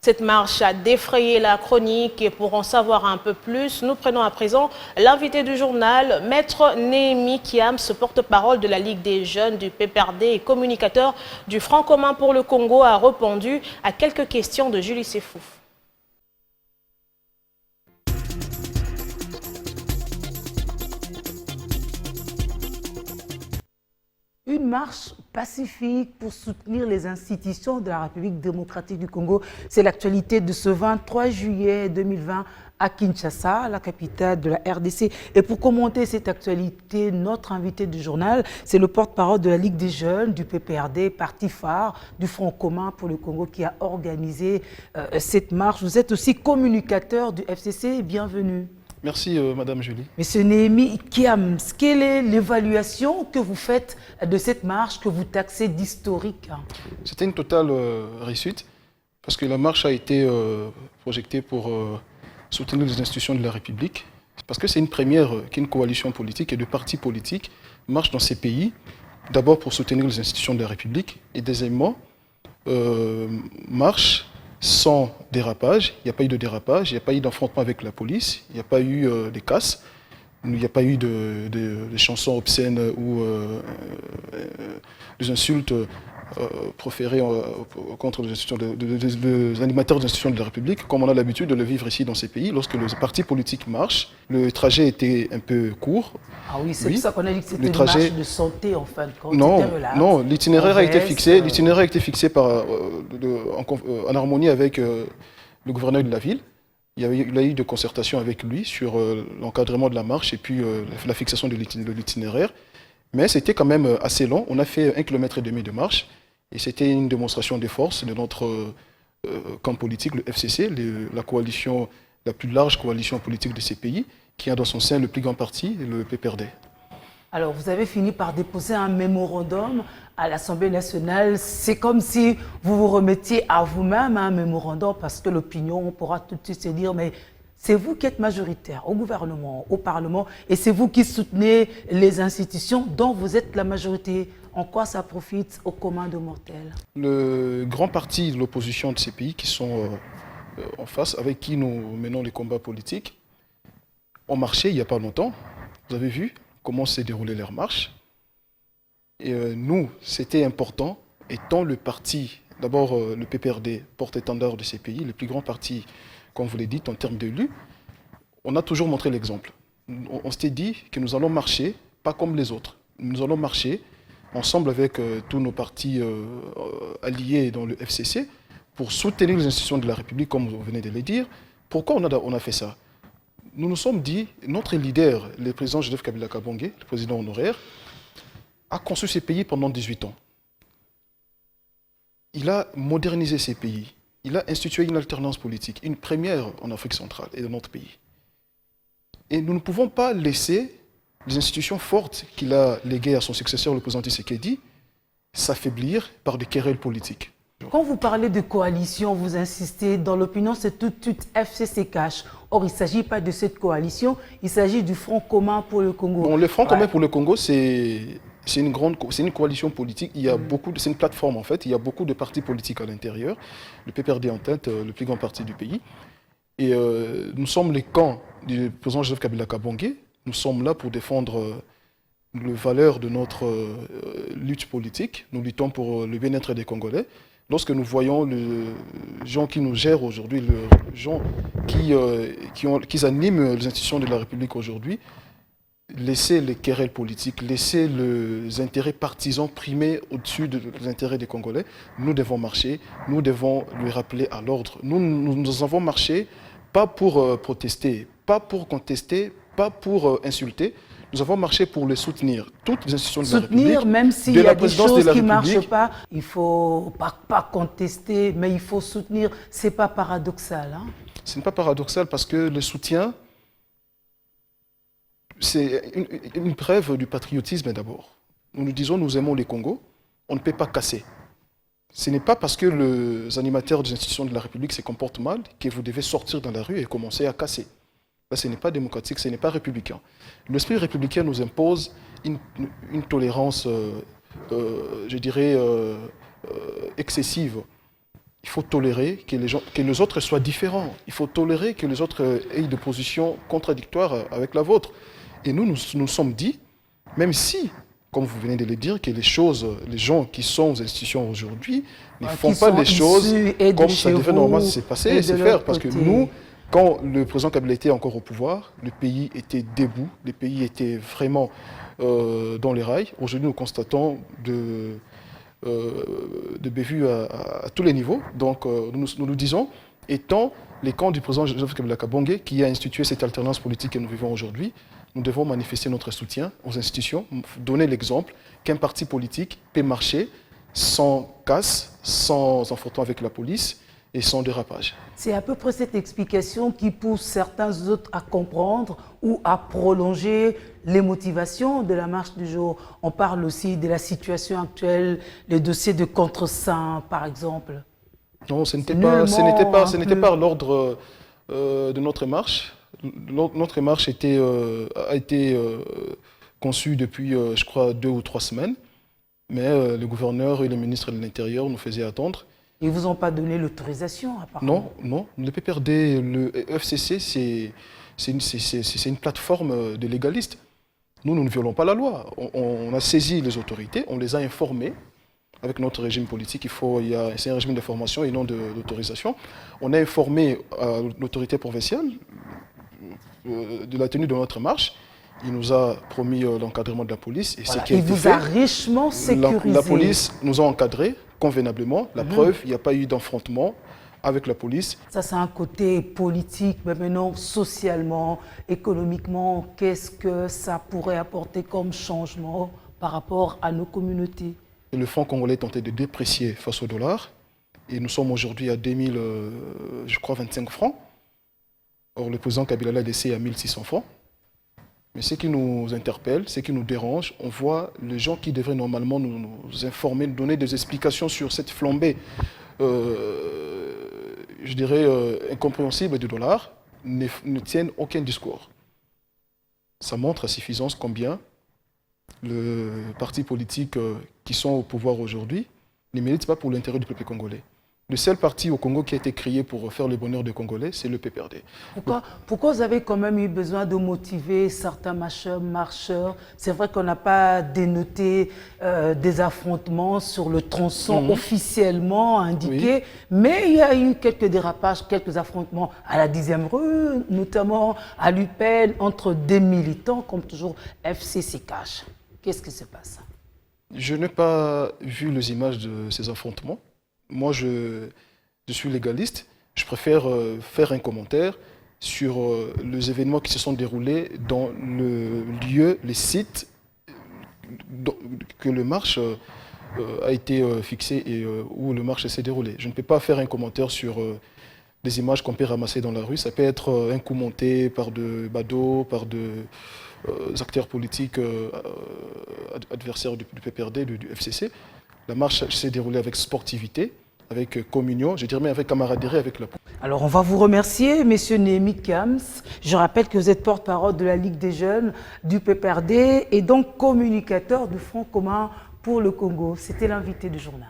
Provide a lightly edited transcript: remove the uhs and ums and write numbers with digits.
Cette marche a défrayé la chronique et pour en savoir un peu plus, nous prenons à présent l'invité du journal, Maître Néhémie Kiams, porte-parole de la Ligue des jeunes du PPRD et communicateur du Front commun pour le Congo, a répondu à quelques questions de Julie Sefouf. Une marche pacifique pour soutenir les institutions de la République démocratique du Congo. C'est l'actualité de ce 23 juillet 2020 à Kinshasa, la capitale de la RDC. Et pour commenter cette actualité, notre invité du journal, c'est le porte-parole de la Ligue des jeunes, du PPRD, parti phare du Front commun pour le Congo, qui a organisé cette marche. Vous êtes aussi communicateur du FCC. Bienvenue. Merci, Madame Julie. Monsieur Néhémie Kiams, quelle est l'évaluation que vous faites de cette marche que vous taxez d'historique? C'était une totale réussite parce que la marche a été projetée pour soutenir les institutions de la République. Parce que c'est une première qu'une coalition politique et de partis politiques marchent dans ces pays, d'abord pour soutenir les institutions de la République et deuxièmement, marche sans dérapage. Il n'y a pas eu de dérapage, il n'y a pas eu d'affrontement avec la police, il n'y a pas eu de casse, il n'y a pas eu de chansons obscènes ou des insultes proférées contre les, institutions les animateurs des institutions de la République, comme on a l'habitude de le vivre ici dans ces pays. Lorsque les partis politiques marchent, le trajet était un peu court. Ah oui, c'est pour ça qu'on a dit que c'était une marche de santé en fin de compte. Non, l'itinéraire a été fixé. L'itinéraire a été fixé en harmonie avec le gouverneur de la ville. Il y a eu de concertation avec lui sur l'encadrement de la marche et puis la fixation de l'itinéraire. Mais c'était quand même assez long. On a fait 1,5 km de marche et c'était une démonstration de force de notre camp politique, le FCC, la coalition, la plus large coalition politique de ces pays, qui a dans son sein le plus grand parti, le PPRD. Alors, vous avez fini par déposer un mémorandum à l'Assemblée nationale. C'est comme si vous vous remettiez à vous-même un mémorandum parce que l'opinion pourra tout de suite se dire mais c'est vous qui êtes majoritaire au gouvernement, au Parlement, et c'est vous qui soutenez les institutions dont vous êtes la majorité. En quoi ça profite au commun de mortels? Le grand parti de l'opposition de ces pays qui sont en face, avec qui nous menons les combats politiques, ont marché il n'y a pas longtemps. Vous avez vu comment s'est déroulée leur marche. Et nous, c'était important, étant le parti, d'abord le PPRD, porte-étendard de ces pays, le plus grand parti, comme vous l'avez dit, en termes d'élus, on a toujours montré l'exemple. On s'était dit que nous allons marcher, pas comme les autres. Nous allons marcher ensemble avec tous nos partis alliés dans le FCC pour soutenir les institutions de la République, comme vous venez de le dire. Pourquoi on a fait ça? Nous nous sommes dit, notre leader, le président Joseph Kabila Kabange, le président honoraire, a construit ces pays pendant 18 ans. Il a modernisé ces pays. Il a institué une alternance politique, une première en Afrique centrale et dans notre pays. Et nous ne pouvons pas laisser les institutions fortes qu'il a léguées à son successeur, le président Tshisekedi, s'affaiblir par des querelles politiques. Quand vous parlez de coalition, vous insistez, dans l'opinion, c'est tout de suite FCC cash. Or, il ne s'agit pas de cette coalition, il s'agit du Front commun pour le Congo. Bon, le Front commun pour le Congo, c'est une coalition politique. Il y a c'est une plateforme en fait. Il y a beaucoup de partis politiques à l'intérieur. Le PPRD en tête, le plus grand parti du pays. Et nous sommes les camps du président Joseph Kabila Kabange. Nous sommes là pour défendre les valeurs de notre lutte politique. Nous luttons pour le bien-être des Congolais. Lorsque nous voyons les gens qui nous gèrent aujourd'hui, les gens qui animent les institutions de la République aujourd'hui, laisser les querelles politiques, laisser les intérêts partisans primer au-dessus des intérêts des Congolais, nous devons marcher, nous devons lui rappeler à l'ordre. Nous avons marché pas pour protester, pas pour contester, pas pour insulter. Nous avons marché pour les soutenir, toutes les institutions de la République. Soutenir, même s'il y a des choses qui ne marchent pas, il ne faut pas contester, mais il faut soutenir. Ce n'est pas paradoxal. Hein? Ce n'est pas paradoxal parce que le soutien, c'est une preuve du patriotisme d'abord. Nous nous disons, nous aimons les Congos, on ne peut pas casser. Ce n'est pas parce que les animateurs des institutions de la République se comportent mal que vous devez sortir dans la rue et commencer à casser. Là, ce n'est pas démocratique, ce n'est pas républicain. L'esprit républicain nous impose une tolérance, je dirais, excessive. il faut tolérer que les autres soient différents. Il faut tolérer que les autres aient des positions contradictoires avec la vôtre. Et nous sommes dit, même si, comme vous venez de le dire, que les gens qui sont aux institutions aujourd'hui ne font pas les choses comme ça devait normalement se passer et se faire. Parce que nous, quand le président Kabila était encore au pouvoir, le pays était debout, le pays était vraiment dans les rails. Aujourd'hui, nous constatons de bévues à tous les niveaux. Donc, nous disons, étant les camps du président Joseph Kabila Kabange qui a institué cette alternance politique que nous vivons aujourd'hui, nous devons manifester notre soutien aux institutions, donner l'exemple qu'un parti politique peut marcher sans casse, sans affrontement avec la police et sans dérapage. C'est à peu près cette explication qui pousse certains autres à comprendre ou à prolonger les motivations de la marche du jour. On parle aussi de la situation actuelle, les dossiers de contre-saint, par exemple. Non, ce n'était pas l'ordre de notre marche. Notre marche a été conçue depuis, je crois, 2 ou 3 semaines. Mais le gouverneur et le ministre de l'Intérieur nous faisaient attendre. Ils ne vous ont pas donné l'autorisation, apparemment? Non. Le PPRD, le FCC, c'est une plateforme de légalistes. Nous ne violons pas la loi. On a saisi les autorités, on les a informés. Avec notre régime politique, c'est un régime d'information et non d'autorisation. On a informé l'autorité provinciale de la tenue de notre marche. Il nous a promis l'encadrement de la police. Et voilà, ce qui a il été vous fait, a richement sécurisé. La police nous a encadrés convenablement. La preuve, il n'y a pas eu d'affrontement avec la police. Ça, c'est un côté politique, mais maintenant, socialement, économiquement, qu'est-ce que ça pourrait apporter comme changement par rapport à nos communautés? Le franc congolais tentait de déprécier face au dollar. Et nous sommes aujourd'hui à 25 francs. Or, le président Kabila l'a laissé à 1600 francs. Mais ce qui nous interpelle, ce qui nous dérange, on voit les gens qui devraient normalement nous informer, nous donner des explications sur cette flambée, je dirais, incompréhensible du dollar, ne tiennent aucun discours. Ça montre à suffisance combien les partis politiques qui sont au pouvoir aujourd'hui ne militent pas pour l'intérêt du peuple congolais. Le seul parti au Congo qui a été créé pour faire le bonheur des Congolais, c'est le PPRD. Pourquoi vous avez quand même eu besoin de motiver certains marcheurs? C'est vrai qu'on n'a pas dénoté des affrontements sur le tronçon officiellement indiqué, mais il y a eu quelques dérapages, quelques affrontements à la 10e rue, notamment à l'UPEL, entre des militants, comme toujours FCC Cash. Qu'est-ce qui se passe? Je n'ai pas vu les images de ces affrontements. Moi, je suis légaliste. Je préfère faire un commentaire sur les événements qui se sont déroulés dans le lieu, les sites que le marche a été fixé et où le marche s'est déroulé. Je ne peux pas faire un commentaire sur des images qu'on peut ramasser dans la rue. Ça peut être un coup monté par de badauds, par des acteurs politiques adversaires du PPRD, du FCC. La marche s'est déroulée avec sportivité, avec communion, je dirais même avec camaraderie avec la police. Alors on va vous remercier, Monsieur Néhémie Kiams. Je rappelle que vous êtes porte-parole de la Ligue des jeunes du PPRD et donc communicateur du Front commun pour le Congo. C'était l'invité du journal.